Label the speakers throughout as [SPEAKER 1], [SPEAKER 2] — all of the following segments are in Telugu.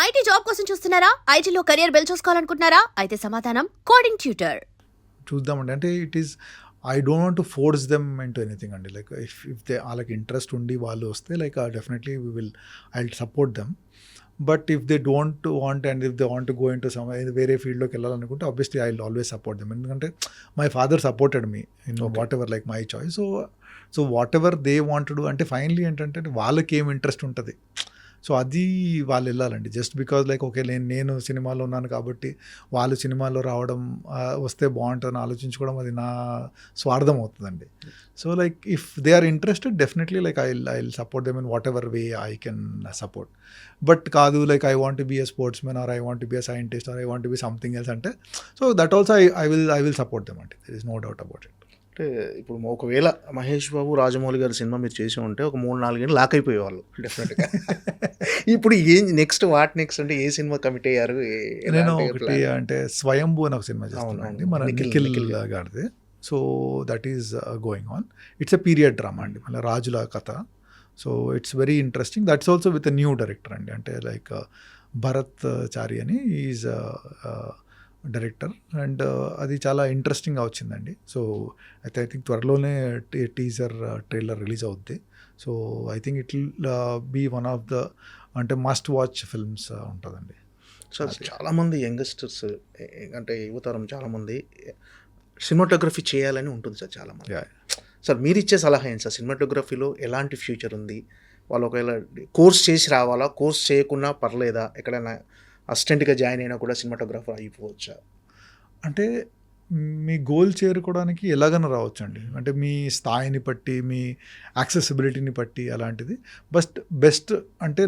[SPEAKER 1] ఐటీ జాబ్ కోసం చూస్తున్నారా? ఐటీలో కెరియర్ బిల్డ్ చూసుకోవాలనుకుంటున్నారా? అయితే సమాధానం కోడింగ్ ట్యూటర్.
[SPEAKER 2] చూద్దామండి. అంటే it is I don't want to force them into anything అండి. లైక్ ఇఫ్ దే వాళ్ళకి ఇంట్రెస్ట్ ఉండి వాళ్ళు వస్తే like definitely I will support them. But if they don't want and if they want to go into some వేరే ఫీల్డ్లోకి వెళ్ళాలనుకుంటే obviously I will always support them. ఎందుకంటే my father supported me in whatever like my choice. So whatever they want to అంటే ఫైనలీ ఏంటంటే వాళ్ళకి ఏం ఇంట్రెస్ట్ ఉంటుంది, సో అది వాళ్ళు వెళ్ళాలండి. జస్ట్ బికాజ్ లైక్ ఓకే నేను సినిమాలో ఉన్నాను కాబట్టి వాళ్ళు సినిమాలో రావడం వస్తే బాగుంటుందని ఆలోచించుకోవడం అది నా స్వార్థం అవుతుందండి. So like if they are interested definitely like I will support them in whatever way I can support. But కాదు like I want to be a sportsmen or I want to be a scientist or I want to be something else అంటే so that also I will support them అంటే there is no doubt about it.
[SPEAKER 3] అంటే ఇప్పుడు ఒకవేళ మహేష్ బాబు రాజమౌళి గారి సినిమా మీరు చేసి ఉంటే ఒక 3-4 ఏళ్ళు లాక్ అయిపోయేవాళ్ళు డెఫినెట్గా. ఇప్పుడు ఏం నెక్స్ట్ అంటే ఏ సినిమా కమిట్ అయ్యారు?
[SPEAKER 2] నేను ఒకటి అంటే స్వయంభూ అని ఒక సినిమా చేస్తున్నానండి మన నిఖిల్ గారిది. So that is going on. It's a period drama అండి, మళ్ళీ రాజుల కథ. So it's very interesting. That's also with a new director అండి, అంటే లైక్ భరత్ చారి అని ఈజ్ డైరెక్టర్. అండ్ అది చాలా ఇంట్రెస్టింగ్గా వచ్చిందండి. సో ఐ థింక్ త్వరలోనే టీజర్ ట్రైలర్ రిలీజ్ అవుద్ది. So I think it will be one of the అంటే మస్ట్ వాచ్ ఫిల్మ్స్ ఉంటుందండి.
[SPEAKER 3] సో చాలామంది యంగ్స్టర్స్ అంటే యువతరం చాలామంది సినిమాటోగ్రఫీ చేయాలని ఉంటుంది సార్ చాలామంది. సార్ మీరు ఇచ్చే సలహా ఏంటి సార్? సినిమాటోగ్రఫీలో ఎలాంటి ఫ్యూచర్ ఉంది? వాళ్ళు ఒకవేళ కోర్స్ చేసి రావాలా, కోర్స్ చేయకుండా పర్లేదా, ఎక్కడైనా అసిస్టెంట్గా జాయిన్ అయినా కూడా సినిమాటోగ్రాఫర్ అయిపోవచ్చా? అంటే
[SPEAKER 2] మీ గోల్ చేరుకోవడానికి ఎలాగైనా రావచ్చు అండి. అంటే మీ స్థాయిని బట్టి, మీ యాక్సెసిబిలిటీని బట్టి అలాంటిది. బెస్ట్ అంటే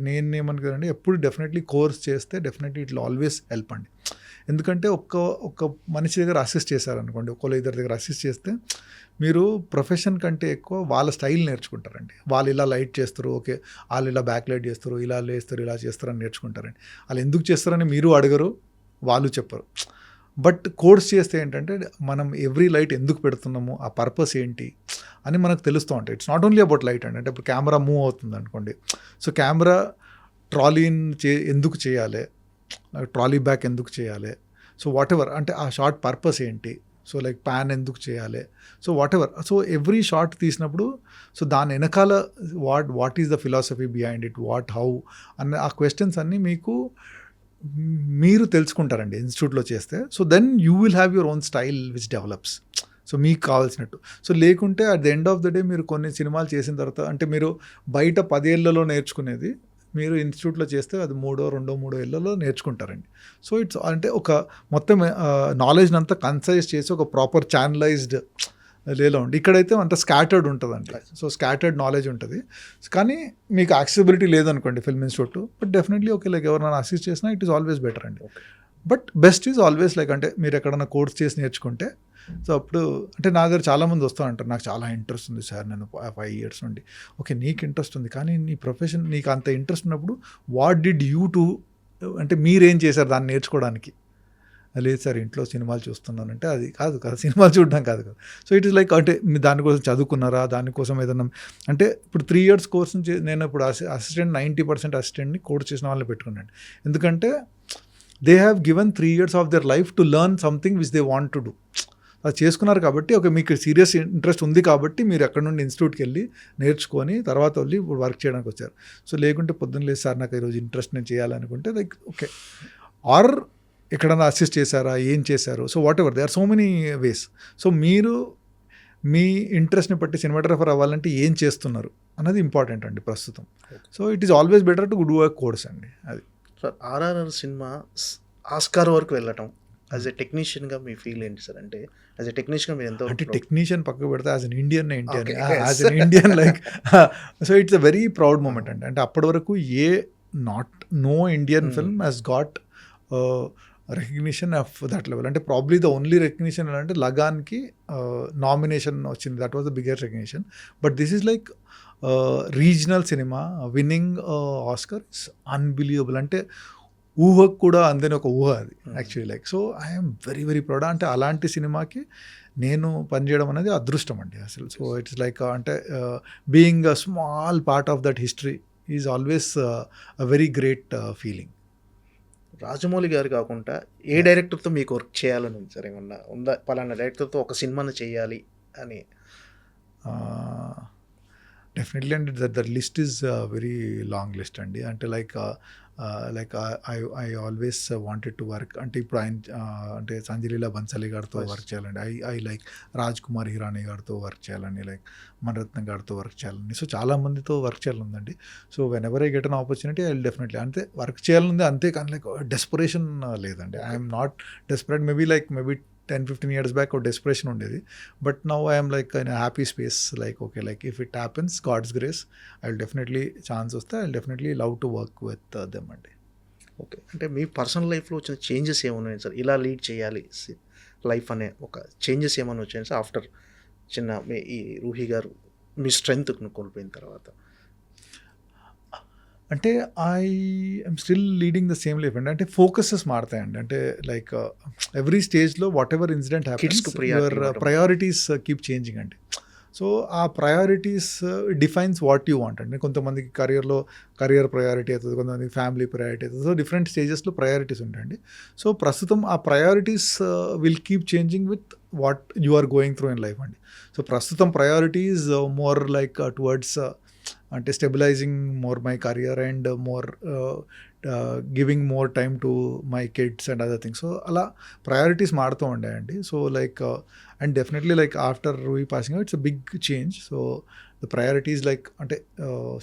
[SPEAKER 2] నేనేమనుకున్నానండి, ఎప్పుడు డెఫినెట్లీ కోర్స్ చేస్తే definitely it will always help అండి. ఎందుకంటే ఒక్క మనిషి దగ్గర అసిస్ట్ చేశారనుకోండి, ఒక్కళ్ళ ఇద్దరి దగ్గర అసిస్ట్ చేస్తే మీరు ప్రొఫెషన్ కంటే ఎక్కువ వాళ్ళ స్టైల్ నేర్చుకుంటారండి. వాళ్ళు ఇలా లైట్ చేస్తారు, ఓకే వాళ్ళు ఇలా బ్యాక్ లైట్ చేస్తారు, ఇలా లేస్తారు, ఇలా చేస్తారని నేర్చుకుంటారండి. వాళ్ళు ఎందుకు చేస్తారని మీరు అడగరు, వాళ్ళు చెప్పరు. బట్ కోర్స్ చేస్తే ఏంటంటే మనం ఎవ్రీ లైట్ ఎందుకు పెడుతున్నాము, ఆ పర్పస్ ఏంటి అని మనకు తెలుస్తూ ఉంటాయి. It's not only about light అండి. అంటే ఇప్పుడు కెమెరా మూవ్ అవుతుంది అనుకోండి, సో కెమెరా ట్రాలీని ఎందుకు చేయాలి, ట్రాలీ బ్యాక్ ఎందుకు చేయాలి, సో వాట్ ఎవర్ అంటే ఆ షార్ట్ పర్పస్ ఏంటి, సో లైక్ ప్యాన్ ఎందుకు చేయాలి, so whatever. So every short తీసినప్పుడు సో దాని వెనకాల what is the philosophy behind it, how అన్న ఆ క్వశ్చన్స్ అన్నీ మీరు తెలుసుకుంటారండి ఇన్స్టిట్యూట్లో చేస్తే. So then you will have your own style which develops, so మీకు కావాల్సినట్టు. సో లేకుంటే at the end of the day మీరు కొన్ని సినిమాలు చేసిన తర్వాత అంటే మీరు బయట 10 ఏళ్లలో నేర్చుకునేది మీరు ఇన్స్టిట్యూట్లో చేస్తే అది 2-3 ఏళ్లలో నేర్చుకుంటారండి. సో ఇట్స్ అంటే ఒక మొత్తం నాలెడ్జ్ని అంతా కన్సైజ్ చేసి ఒక ప్రాపర్ ఛానలైజ్డ్ లేలో ఉండి, ఇక్కడైతే అంత స్కాటర్డ్ ఉంటుందండి. సో స్కాటర్డ్ నాలెడ్జ్ ఉంటుంది. కానీ మీకు యాక్సెసిబిలిటీ లేదనుకోండి film institute, but definitely okay like ఎవరైనా అసిస్ట్ చేసినా ఇట్ ఈస్ ఆల్వేస్ బెటర్ అండి. But best is always like అంటే మీరు ఎక్కడైనా కోర్స్ చేసి నేర్చుకుంటే, సో అప్పుడు అంటే నా దగ్గర చాలామంది వస్తూ ఉంటారు, నాకు చాలా ఇంట్రెస్ట్ ఉంది సార్, నేను 5 years నుండి. ఓకే నీకు ఇంట్రెస్ట్ ఉంది, కానీ నీ ప్రొఫెషన్ నీకు అంత ఇంట్రెస్ట్ ఉన్నప్పుడు వాట్ డిడ్ యూ టు అంటే మీరేం చేశారు దాన్ని నేర్చుకోవడానికి? లేదు సార్ ఇంట్లో సినిమాలు చూస్తున్నానంటే అది కాదు కదా, సినిమాలు చూడడం కాదు కదా. సో ఇట్ ఈస్ లైక్ అంటే మీరు దానికోసం చదువుకున్నారా, దానికోసం ఏదన్నా అంటే ఇప్పుడు 3 years కోర్స్ నుంచి నేను ఇప్పుడు అసిస్టెంట్ 90% అసిస్టెంట్ని కోర్స్ చేసిన వాళ్ళని పెట్టుకున్నాను. ఎందుకంటే they have given 3 years of their life to learn something which they want to do. అది చేసుకున్నారు కాబట్టి ఓకే మీకు సీరియస్ ఇంట్రెస్ట్ ఉంది కాబట్టి మీరు అక్కడ నుండి ఇన్స్టిట్యూట్కి వెళ్ళి నేర్చుకొని తర్వాత వెళ్ళి ఇప్పుడు వర్క్ చేయడానికి వచ్చారు. సో లేకుంటే పొద్దున్న లేదు సార్ నాకు ఈరోజు ఇంట్రెస్ట్ నేను చేయాలనుకుంటే లైక్ ఓకే, ఆర్ ఎక్కడన్నా అసిస్ట్ చేశారా, ఏం చేశారు, so whatever they are so many ways. So మీరు మీ ఇంట్రెస్ట్ని బట్టి సినిమాటోగ్రఫర్ అవ్వాలంటే ఏం చేస్తున్నారు అన్నది ఇంపార్టెంట్ అండి ప్రస్తుతం. So it is always better to do a course అండి. అది
[SPEAKER 3] సార్ ఆర్ఆర్ఆర్ సినిమా ఆస్కార్ వరకు వెళ్ళటం యాజ్ ఎ టెక్నీషియన్గా మీ ఫీల్ ఏంటి సార్? అంటే యాజ్ ఎ టెక్నీషియన్గా మీరు ఎంతో
[SPEAKER 2] అంటే టెక్నీషియన్ పక్కకు పెడితే as an Indian as an Indian like so it's a very proud moment అండి. అంటే అప్పటి వరకు no Indian film has got recognition of that level. అంటే ప్రాబ్లీ ద ఓన్లీ రికగ్నిషన్ అంటే లగాన్కి నామినేషన్ వచ్చింది, that was the biggest recognition. But this is like regional సినిమా విన్నింగ్ ఆస్కర్ ఇస్ అన్బిలీవబుల్. అంటే ఊహకు కూడా అందని ఒక ఊహ అది actually like. So I'm very very proud. అంటే అలాంటి సినిమాకి నేను పనిచేయడం అనేది అదృష్టం అండి అసలు. సో ఇట్స్ లైక్ అంటే being a small part of that history is always a very great feeling.
[SPEAKER 3] Rajamouli garu కాకుండా ఏ డైరెక్టర్తో మీకు వర్క్ చేయాలని ఉంది సార్? ఏమన్నా ఉందా, పలానా డైరెక్టర్తో ఒక సినిమాను చేయాలి అని?
[SPEAKER 2] డెఫినెట్లీ అండి, the list is very long list అండి. అంటే like I always wanted to work అంటే ఇప్పుడు ఆయన అంటే సంజయ్ లీలా బన్సాలి గారితో వర్క్ చేయాలండి. ఐ లైక్ రాజ్ కుమార్ హిరానీ గారితో వర్క్ చేయాలని, లైక్ మణరత్నం గారితో వర్క్ చేయాలని. సో చాలా మందితో వర్క్ చేయాలండి. So whenever I get an opportunity I will definitely అంటే వర్క్ చేయాలని, అంతే కానీ లైక్ డెస్పరేషన్ లేదండి. I'm not desperate. Maybe 10-15 years back ఒక డెస్పరేషన్ ఉండేది. But now I'm like in happy space. Like okay, like if it happens, God's grace, I will definitely chance వస్తే I will definitely love to work with them అండి.
[SPEAKER 3] ఓకే, అంటే మీ పర్సనల్ లైఫ్లో వచ్చిన చేంజెస్ ఏమన్నాయి సార్? ఇలా లీడ్ చేయాలి లైఫ్ అనే ఒక చేంజెస్ ఏమైనా వచ్చాయి సార్ ఆఫ్టర్ చిన్న మీ ఈ రూహి గారు మీ స్ట్రెంగ్త్ను కోల్పోయిన తర్వాత?
[SPEAKER 2] అంటే I am still leading the same life అండి. అంటే ఫోకసెస్ మారుతాయండి. అంటే లైక్ ఎవ్రీ స్టేజ్లో whatever incident happens, your priorities keep changing అండి. సో ఆ priorities defines what you want అండి. కొంతమందికి కరియర్ ప్రయారిటీ అవుతుంది, కొంతమందికి ఫ్యామిలీ ప్రయారిటీ అవుతుంది. సో డిఫరెంట్ స్టేజెస్లో ప్రయారిటీస్ ఉంటాయండి. సో ప్రస్తుతం ఆ priorities will keep changing with what you are going through in life అండి. సో ప్రస్తుతం ప్రయారిటీస్ మోర్ లైక్ టువర్డ్స్ అంటే stabilizing more my career and more giving more time to my kids and other things. So అలా ప్రయారిటీస్ మారుతూ ఉండాయండి. So like and definitely like after Roohi passing it's a big change. So the priorities like అంటే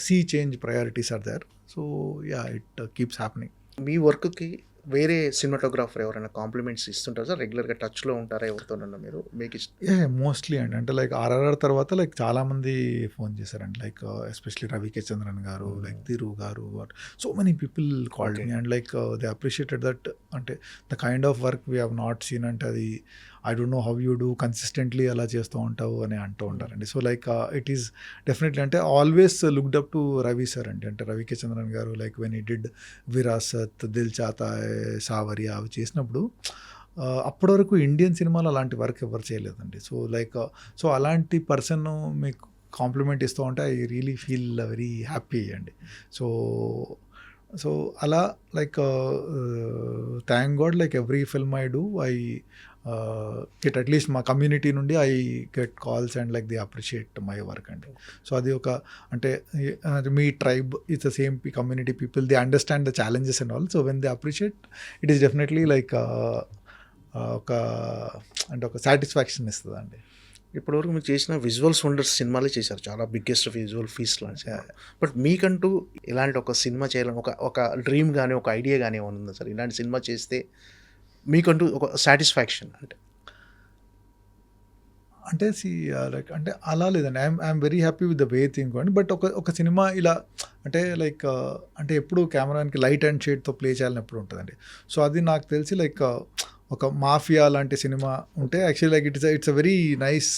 [SPEAKER 2] see change priorities are there. So yeah, it keeps happening.
[SPEAKER 3] మీ వర్క్కి వేరే సినిమాటోగ్రాఫర్ ఎవరైనా కాంప్లిమెంట్స్ ఇస్తుంటారు సార్? రెగ్యులర్గా టచ్లో ఉంటారా ఎవరితోనన్నా మీరు? మీకు
[SPEAKER 2] మోస్ట్లీ అండి. అంటే లైక్ ఆర్ఆర్ఆర్ తర్వాత లైక్ చాలామంది ఫోన్ చేశారండి. Like especially Ravi K Chandran garu, like Tiru garu, so many people called me and like they appreciated that. అంటే the kind of work we have not seen. అంటే అది I don't know how you do consistently అలా చేస్తూ ఉంటావు అని అంటూ ఉంటారండి. So like it is definitely అంటే always looked up to Ravi sir అండి. అంటే Ravi K Chandran garu like when he did Virasat, Dil చాతా high, Sanwaliya అవి చేసినప్పుడు అప్పటి వరకు ఇండియన్ సినిమాలో అలాంటి వర్క్ ఎవరు చేయలేదండి. సో లైక్ సో అలాంటి పర్సన్ మీకు కాంప్లిమెంట్ ఇస్తూ ఉంటే I really feel very happy అండి. సో అలా like thank God like every film I do I get at least మా కమ్యూనిటీ నుండి I get calls and like the appreciate my work అండి. సో అది ఒక అంటే మీ tribe it's the same community people, they understand the challenges and all. So when they appreciate it is definitely like ఒక సాటిస్ఫాక్షన్ ఇస్తుంది అండి.
[SPEAKER 3] ఇప్పటివరకు మీరు చేసిన విజువల్స్ వండర్స్ సినిమాలే చేశారు, చాలా బిగ్గెస్ట్ విజువల్ ఫీస్ట్ లాంటి. బట్ మీకంటూ ఇలాంటి ఒక సినిమా చేయాలని ఒక డ్రీమ్ కానీ ఒక ఐడియా కానీ ఏమైనా ఉందా సార్? ఇలాంటి సినిమా చేస్తే మీకంటూ ఒక సాటిస్ఫాక్షన్
[SPEAKER 2] అంటే లైక్ అంటే అలా లేదండి. I'm very happy with the way thing అండి. బట్ ఒక సినిమా ఇలా అంటే లైక్ అంటే ఎప్పుడు కెమెరాకి లైట్ అండ్ షేడ్తో ప్లే చేయాలని ఎప్పుడు ఉంటుందండి. సో అది నాకు తెలిసి లైక్ ఒక మాఫియా లాంటి సినిమా ఉంటే actually like it's a very nice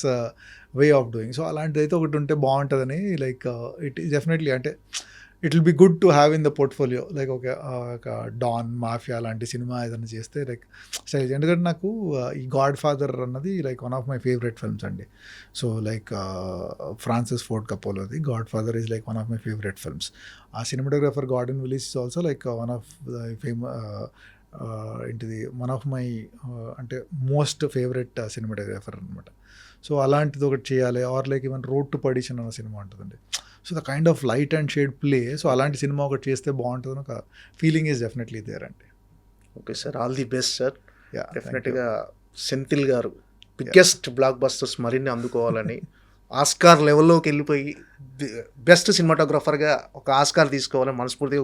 [SPEAKER 2] way of doing. So అలాంటిది అయితే ఒకటి ఉంటే బాగుంటుందని లైక్ ఇట్ ఈస్ డెఫినెట్లీ అంటే it will be good to have in the portfolio. Like ఒక డాన్ మాఫియా లాంటి సినిమా ఏదైనా చేస్తే లైక్ స్టైల్. ఎందుకంటే నాకు ఈ గాడ్ ఫాదర్ అన్నది like one of my favourite films అండి. సో లైక్ ఫ్రాన్సిస్ ఫోర్డ్ కపోలోది Godfather is like one of my favourite films. ఆ cinematographer Gordon Willis is also like one of one of my అంటే మోస్ట్ ఫేవరెట్ సినిమాటోగ్రాఫర్ అనమాట. సో అలాంటిది ఒకటి చేయాలి. Or like even Road to Perdition అన్న సినిమా ఉంటుందండి. So the kind of light and shade play. So అలాంటి సినిమా ఒకటి చేస్తే బాగుంటుంది ఒక ఫీలింగ్ ఈజ్ డెఫినెట్లీ దేర్ అండి.
[SPEAKER 3] Okay sir, all the best sir.
[SPEAKER 2] Yeah,
[SPEAKER 3] డెఫినెట్గా సెంథిల్ గారు బిగ్గెస్ట్ బ్లాక్ బస్టర్స్ మరిన్ని అందుకోవాలని, ఆస్కార్ లెవెల్లోకి వెళ్ళిపోయి బెస్ట్ సినిమాటోగ్రాఫర్గా ఒక ఆస్కార్ తీసుకోవాలని మనస్ఫూర్తిగా